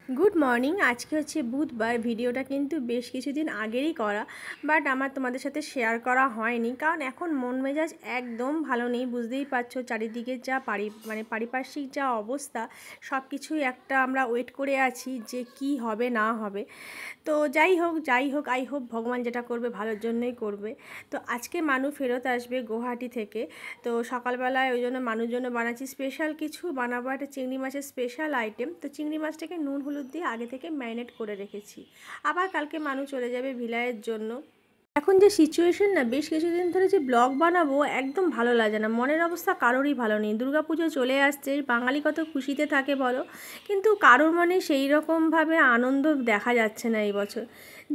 Good morning. আজকে হচ্ছে বুধবার। ভিডিওটা কিন্তু বেশ কিছুদিন আগেরই করা, বাট আমার তোমাদের সাথে শেয়ার করা হয়নি, কারণ এখন মন মেজাজ একদম ভালো নেই। বুঝতেই পারছো চারিদিকে যা পারিপার্শ্বিক যা অবস্থা, সব কিছুই একটা আমরা ওয়েট করে আছি যে কি হবে না হবে। তো যাই হোক আই হোপ ভগবান যেটা করবে ভালোর জন্যই করবে। তো আজকে মানু ফেরত আসবে গুয়াহাটি থেকে। তো সকালবেলায় ওই জন্য মানুর জন্য বানাচ্ছি স্পেশাল কিছু, বানাবো একটা চিংড়ি মাছের স্পেশাল আইটেম। তো চিংড়ি মাছটাকে নুন হলুদ দিয়ে আগে থেকে ম্যারিনেট করে রেখেছি। আবার কালকে মানু চলে যাবে ভিলাইয়ের জন্য। এখন যে সিচুয়েশন না, বেশ কিছুদিন ধরে যে ব্লগ বানাবো একদম ভালো লাগে না, মনের অবস্থা কারোরই ভালো নেই। দুর্গাপুজো চলে আসছে, বাঙালি কত খুশিতে থাকে বলো, কিন্তু কারোর মনে সেই রকমভাবে আনন্দ দেখা যাচ্ছে না এই বছর।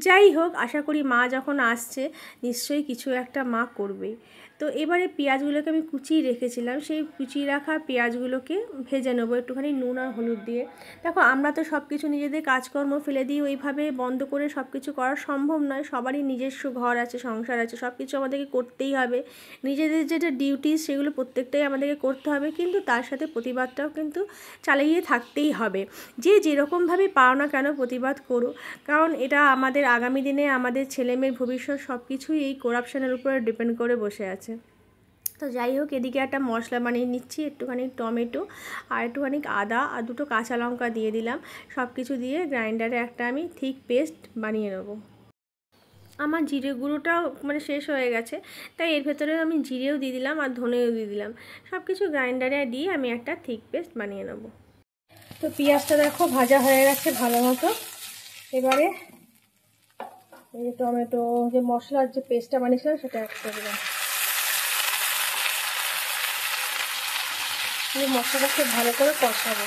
যাই হোক, আশা করি মা যখন আসছে নিশ্চয়ই কিছু একটা মা করবেই। তো এবারে পেঁয়াজগুলোকে আমি কুচিয়ে রেখেছিলাম, সেই কুচিয়ে রাখা পেঁয়াজগুলোকে ভেজে নেবো একটুখানি নুন আর হলুদ দিয়ে। দেখো, আমরা তো সব কিছু নিজেদের কাজকর্ম ফেলে দিই, ওইভাবে বন্ধ করে সব কিছু করা সম্ভব নয়। সবারই নিজস্ব ঘর আছে, সংসার আছে, সব কিছু আমাদেরকে করতেই হবে। নিজেদের যেটা ডিউটিস সেগুলো প্রত্যেকটাই আমাদেরকে করতে হবে, কিন্তু তার সাথে প্রতিবাদটাও কিন্তু চালিয়ে থাকতেই হবে। যে যেরকমভাবে পাও না কেন প্রতিবাদ করো, কারণ এটা আমাদের আগামী দিনে আমাদের ছেলেমেয়ের ভবিষ্যৎ সব কিছুই এই করাপশনের উপরে ডিপেন্ড করে বসে আছে। তো যাই হোক, এদিকে একটা মশলা বানিয়ে নিচ্ছি, একটুখানি টমেটো আর একটুখানি আদা আর দুটো কাঁচা লঙ্কা দিয়ে দিলাম। সব কিছু দিয়ে গ্রাইন্ডারে একটা আমি থিক পেস্ট বানিয়ে নেব। আমার জিরে গুঁড়োটাও শেষ হয়ে গেছে, তাই এর ভেতরে আমি জিরেও দিয়ে দিলাম আর ধনেও দিয়ে দিলাম। সব কিছু গ্রাইন্ডারে দিয়ে আমি একটা থিক পেস্ট বানিয়ে নেব। তো পেঁয়াজটা দেখো ভাজা হয়ে গেছে ভালো মতো। এবারে এই যে টমেটো, যে মশলার যে পেস্টটা বানিয়েছিলাম সেটা অ্যাড করে দিলাম। মশলাটা খুব ভালো করে কষাবো।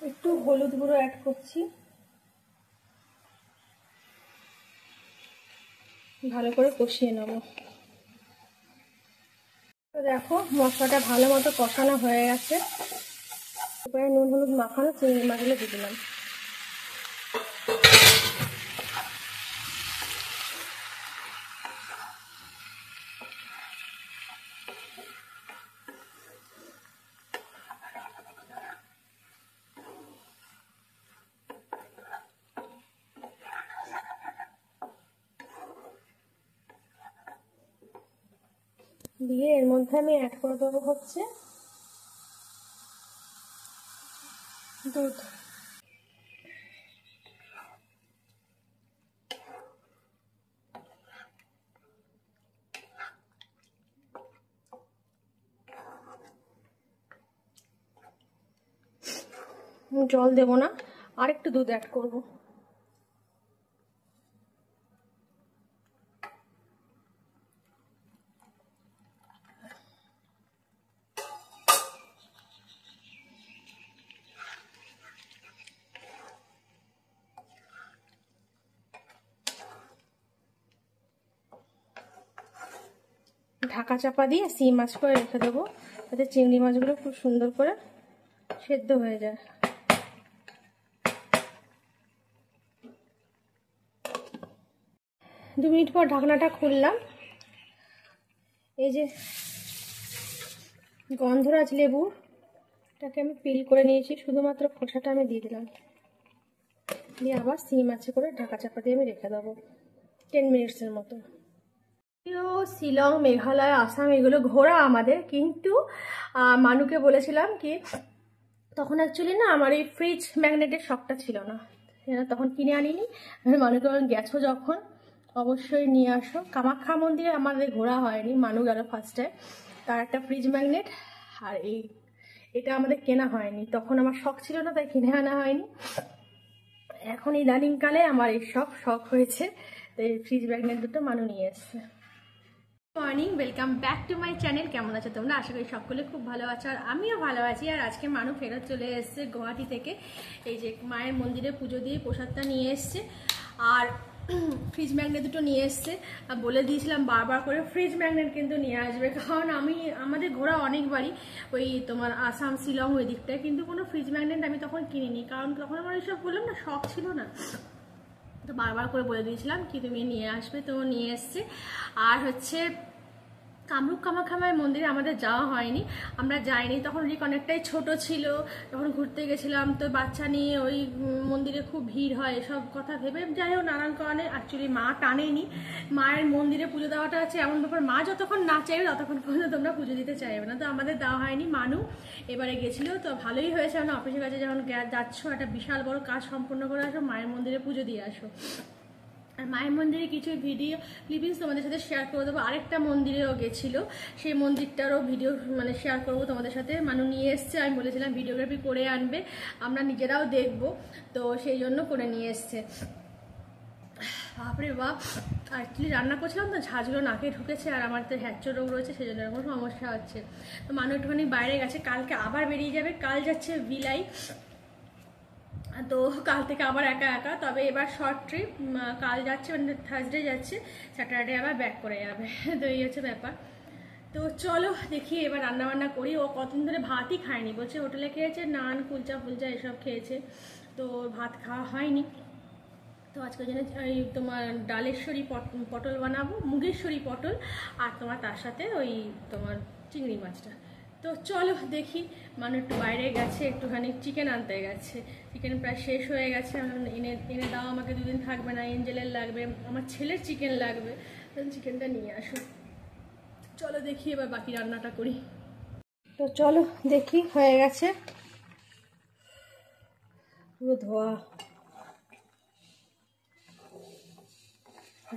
একটু হলুদ গুঁড়ো অ্যাড করছি, ভালো করে কষিয়ে নেব। তো দেখো মশলাটা ভালো মতো কষানো হয়ে গেছে। এবারে নুন হলুদ মাখানো চিংড়ি মাছগুলো দিয়ে দিলাম। দিয়ে এর মধ্যে আমি অ্যাড করে দেবো হচ্ছে দুধ। জল দেবো না, আর একটু দুধ অ্যাড করবো। ঢাকা চাপা দিয়ে সিম মাছ করে রেখে দেবো, যাতে চিংড়ি মাছগুলো খুব সুন্দর করে সেদ্ধ হয়ে যায়। 2 মিনিট পর ঢাকনাটা খুললাম। এই যে গন্ধরাজ লেবুটাকে আমি পিল করে নিয়েছি, শুধুমাত্র খোসাটা আমি দিয়ে দিলাম। দিয়ে আবার সিম মাছে করে ঢাকা চাপা দিয়ে আমি রেখে দেবো 10 মিনিটসের মতো। শিলং, মেঘালয়, আসাম এগুলো ঘোরা আমাদের, কিন্তু মানুকে বলেছিলাম কি, তখন অ্যাকচুয়ালি না আমার এই ফ্রিজ ম্যাগনেটের শখটা ছিল না, তখন কিনে আনিনি। মানুকে গেছো যখন অবশ্যই নিয়ে আসো। কামাখ্যা মন্দিরে আমাদের ঘোরা হয়নি, মানু গেল ফার্স্টে, তার একটা ফ্রিজ ম্যাগনেট আর এটা আমাদের কেনা হয়নি। তখন আমার শখ ছিল না, তাই কিনে আনা হয়নি। এখন ইদানিংকালে আমার এই শখ হয়েছে, তাই ফ্রিজ ম্যাগনেট দুটো মানু নিয়ে এসছে। Morning, welcome back to my channel. কেমন আছো তোমরা? আশা করি সকলে খুব ভালো আছো, আর আমিও ভালো আছি। আর আজকে মানু ফেরত চলে এসছে গুয়াহাটি থেকে। এই যে মায়ের মন্দিরে পুজো দিয়ে প্রসাদটা নিয়ে এসছে, আর ফ্রিজ ম্যাগনেট দুটো নিয়ে এসছে। বলে দিয়েছিলাম বারবার করে ফ্রিজ ম্যাগনেট কিন্তু নিয়ে আসবে, কারণ আমাদের ঘোরা অনেকবারই ওই তোমার আসাম, শিলং ওই দিকটায়, কিন্তু কোনো ফ্রিজ ম্যাগনেট আমি তখন কিনিনি, কারণ তখন আমার এইসব বললাম না শখ ছিল না। তো বারবার করে বলে দিয়েছিলাম কি তুমি নিয়ে আসবে, তো নিয়ে এসছে। আর হচ্ছে কামরূপ কামাখ্যা মায়ের মন্দিরে আমাদের যাওয়া হয়নি, আমরা যাইনি, তখন রিক অনেকটাই ছোট ছিল, তখন ঘুরতে গেছিলাম, তো বাচ্চা নিয়ে ওই মন্দিরে খুব ভিড় হয় এসব কথা ভেবে যাই হোক নানান কারণে অ্যাকচুয়ালি মা টানেনি। মায়ের মন্দিরে পুজো দেওয়াটা আছে এমন ব্যাপার, মা যতক্ষণ না চাইবে ততক্ষণ পর্যন্ত তোমরা পুজো দিতে চাইবে না, তো আমাদের দেওয়া হয়নি। মানু এবারে গেছিলো, তো ভালোই হয়েছে, আমরা অফিসের কাছে যখন যাচ্ছ একটা বিশাল বড় কাজ সম্পূর্ণ করে আসো, মায়ের মন্দিরে পুজো দিয়ে আসো। আর মায়ের মন্দিরে কিছু ভিডিও ক্লিপিংস তোমাদের সাথে শেয়ার করে দেবো। আরেকটা মন্দিরেও গেছিলো, সেই মন্দিরটারও ভিডিও মানে শেয়ার করবো তোমাদের সাথে। মানু নিয়ে এসছে, আমি বলেছিলাম ভিডিওগ্রাফি করে আনবে, আমরা নিজেরাও দেখবো, তো সেই জন্য করে নিয়ে এসছে। বাপরে বাপ, অ্যাকচুয়ালি রান্না করছিলাম তো ঝাঁঝগুলো নাকে ঢুকেছে, আর আমার তো হ্যাচো রোগ রয়েছে, সেই জন্য এরকম সমস্যা হচ্ছে। তো মানু একটুখানি বাইরে গেছে, কালকে আবার বেরিয়ে যাবে, কাল যাচ্ছে ভিলাই, তো কাল থেকে আবার একা একা, তবে এবার শর্ট ট্রিপ, কাল যাচ্ছে মানে থার্সডে যাচ্ছে, স্যাটারডে আবার ব্যাক করে যাবে, তো এই হচ্ছে ব্যাপার। তো চলো দেখি এবার রান্নাবান্না করি। ও কতদিন ধরে ভাতই খায়নি, বলছে হোটেলে খেয়েছে, নান কুলচা ফুলচা এসব খেয়েছে, তো ভাত খাওয়া হয়নি। তো আজকের জন্য ওই তোমার ডালেশ্বরী পটল বানাবো, মুগেশ্বরী পটল, আর তোমার তার সাথে ওই তোমার চিংড়ি মাছটা। তো চলো দেখি, মানুষ একটু বাইরে গেছে, একটুখানি চিকেন আনতে গেছে, চিকেন প্রায় শেষ হয়ে গেছে, এনে দাও আমাকে, দুদিন থাকবে না, এঞ্জেলের লাগবে, আমার ছেলের চিকেন লাগবে, চিকেনটা নিয়ে আসো। চলো দেখি এবার বাকি রান্নাটা করি। তো চলো দেখি, হয়ে গেছে পুরো ধোয়া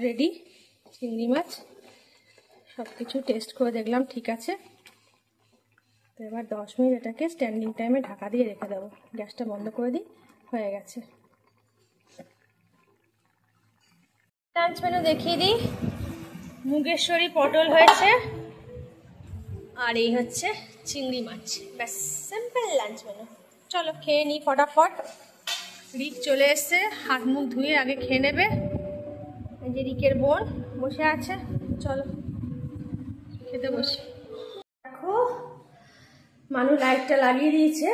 রেডি, চিংড়ি মাছ সব কিছু টেস্ট করে দেখলাম ঠিক আছে। তো এবার 10 মিনিট এটাকে স্ট্যান্ডিং টাইমে ঢাকা দিয়ে রেখে দেবো, গ্যাসটা বন্ধ করে দিই, হয়ে গেছে। লাঞ্চ মেনু দেখিয়ে দিই, মুগেশ্বরী পটল হয়েছে, আর এই হচ্ছে চিংড়ি মাছ, ব্যাস সিম্পল লাঞ্চ মেনু। চলো খেয়ে নিই ফটাফট। রিক চলে এসছে, হাত মুখ ধুয়ে আগে খেয়ে নেবে, এই যে রিকের বোন বসে আছে, চলো খেতে বসি। দেখো মানু লাইটটা লাগিয়ে দিয়েছে,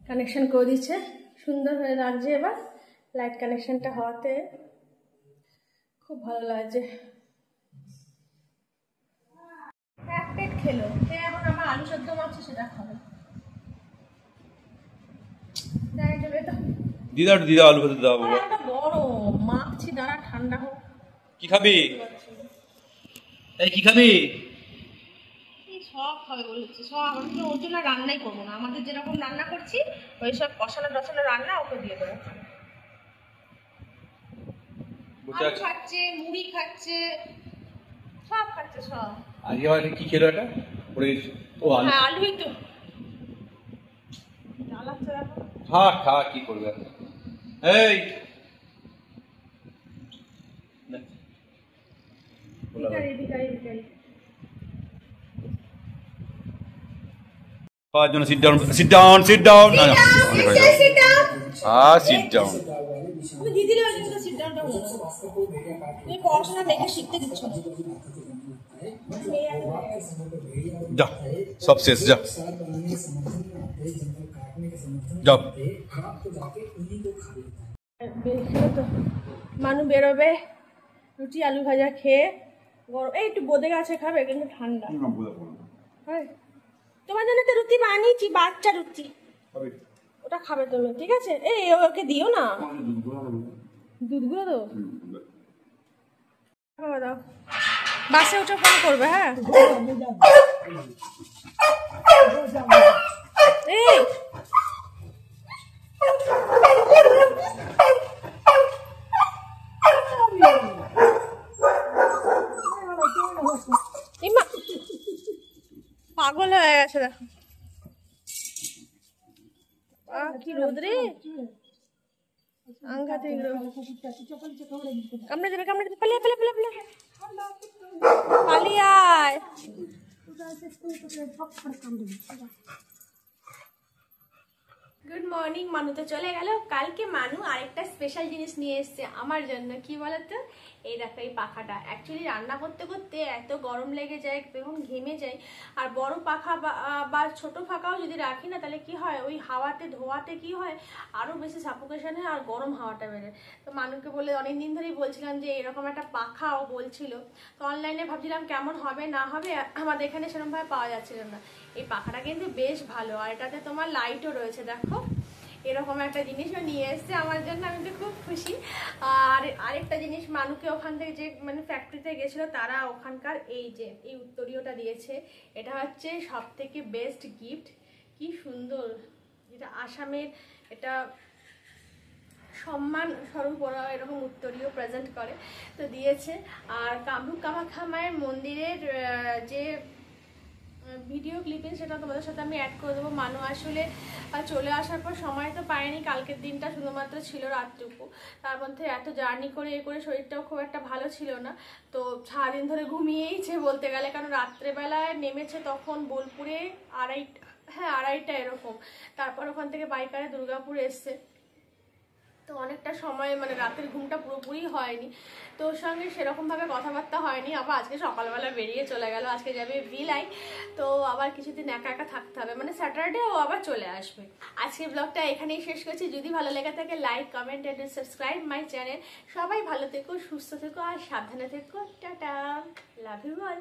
কানেকশন করে দিচ্ছে, সুন্দর হয়ে লাগছে, এবার লাইট কানেকশনটা হওয়াতে খুব ভালো লাগছে। এক প্লেট খেলো, খেয়ে এখন আমার আলু সেদ্ধ মাছ সেটা খাবে। দিদা দিদা আলু ভাতে দাও বাবা, গরম মাখছি, দাঁড়া ঠান্ডা হোক। কি খাবি? এই কি খাবি? সব খাবে বলেছে, সব। আমি ওর জন্য রান্নাই করবো না, আমাদের যেরকম রান্না করছি ওই সব কষানো টসানো রান্না ওকে দিয়ে দেবো। আলু খাচ্ছে, মুড়ি খাচ্ছে, সব খাচ্ছে সব। আজকে আবার কি খেলো এটা? পড়ে গেছে। ও আলু। হ্যাঁ আলুই তো জ্বালাচ্ছে দেখো। খা খা, কি করবে? এই ভিখারি ভিখারি ভিখারি। খাওয়ার জন্য sit down, sit down, sit down, না না সিট ডাউন। তুমি দিদির বাড়ি থেকে সিট ডাউনটা বলো, তুমি পড়াশোনা দেখে শিখতে দিচ্ছ না। যা সব শেষ, যা যাও। তো মানু বেরোবে, রুটি আলু ভাজা খেয়ে গরম, এই একটু বোঁদে গাছে খাবে কিন্তু ঠান্ডা। হ্যাঁ তোমার জন্য তো রুটি বানিয়েছি, বাচ্চা রুটি, ওটা খাবে তুমি, ঠিক আছে? এই ওকে দিও না, দুধগুলো দাও, খাওয়া দাও, বাসে উঠে ফোন করবে। হ্যাঁ এই পাগল হয়ে গেছে দেখো, কি রোদ রে, আঙ্গাতে কামড়ে দেবে, কামড়ে দেবে, পালিয়ে পালিয়ে পালিয়ে পালিয়ে আয়। Good morning. মানু তো চলে গেল। কালকে মানু আরেকটা স্পেশাল জিনিস নিয়ে এসছে আমার জন্য। কি বলতো, এই দেখো এই পাখাটা। অ্যাকচুয়ালি রান্না করতে করতে এত গরম লেগে যায়, যখন ঘেমে যায়, আর বড় পাখা বা ছোট পাখাও যদি রাখি না, তাহলে কি হয়, ওই হাওয়াতে ধোয়াতে কি হয়, আরো বেশি সাফোকেশন হয় আর গরম হাওয়াটা বেরোয়। তো মানুকে বলে অনেকদিন ধরেই বলছিলাম যে এরকম একটা পাখাও বলছিল। তো অনলাইনে ভাবছিলাম কেমন হবে না হবে, আমাদের এখানে সেরকমভাবে পাওয়া যাচ্ছিল না। এই পাখাটা কিন্তু বেশ ভালো, আর এটাতে তোমার লাইটও রয়েছে। দেখো এরকম একটা জিনিসও নিয়ে এসছে আমার জন্য, আমি তো খুব খুশি। আর আরেকটা জিনিস, মানুকে ওখান থেকে যে মানে ফ্যাক্টরিতে গেছিল, তারা ওখানকার এই যে এই উত্তরীয়টা দিয়েছে। এটা হচ্ছে সব থেকে বেস্ট গিফট। কি সুন্দর, এটা আসামের, এটা সম্মান স্বরূপ ওরা এরকম উত্তরীয় প্রেজেন্ট করে, তো দিয়েছে। আর কামরূপ কামাখ্যা মায়ের মন্দিরের যে ভিডিও ক্লিপিং, সেটা তোমাদের সাথে আমি অ্যাড করে দেবো। মানু আসলে চলে আসার পর সময় তো পায়নি, কালকের দিনটা শুধুমাত্র ছিল রাতটুকু। তার মধ্যে এত জার্নি করে শরীরটাও খুব একটা ভালো ছিল না। তো সারাদিন ধরে ঘুমিয়েইছে বলতে গেলে, কারণ রাত্রেবেলায় নেমেছে তখন বোলপুরে আড়াইটা এরকম। তারপর ওখান থেকে বাইকারে দুর্গাপুর এসছে। তো অনেকটা সময় মানে রাতের ঘুমটা পুরোপুরি হয়নি, তো ওর সঙ্গে সেরকমভাবে কথাবার্তা হয়নি। আবার আজকে সকালবেলা বেরিয়ে চলে গেল, আজকে যাবে ভিলাই। তো আবার কিছুদিন একা একা থাকতে হবে, মানে স্যাটারডে ও আবার চলে আসবে। আজকে ব্লগটা এখানেই শেষ করছি। যদি ভালো লেগে থাকে like, comment and subscribe my channel. সবাই ভালো থেকো, সুস্থ থেকো আর সাবধানে থেকো। Tata, love you all.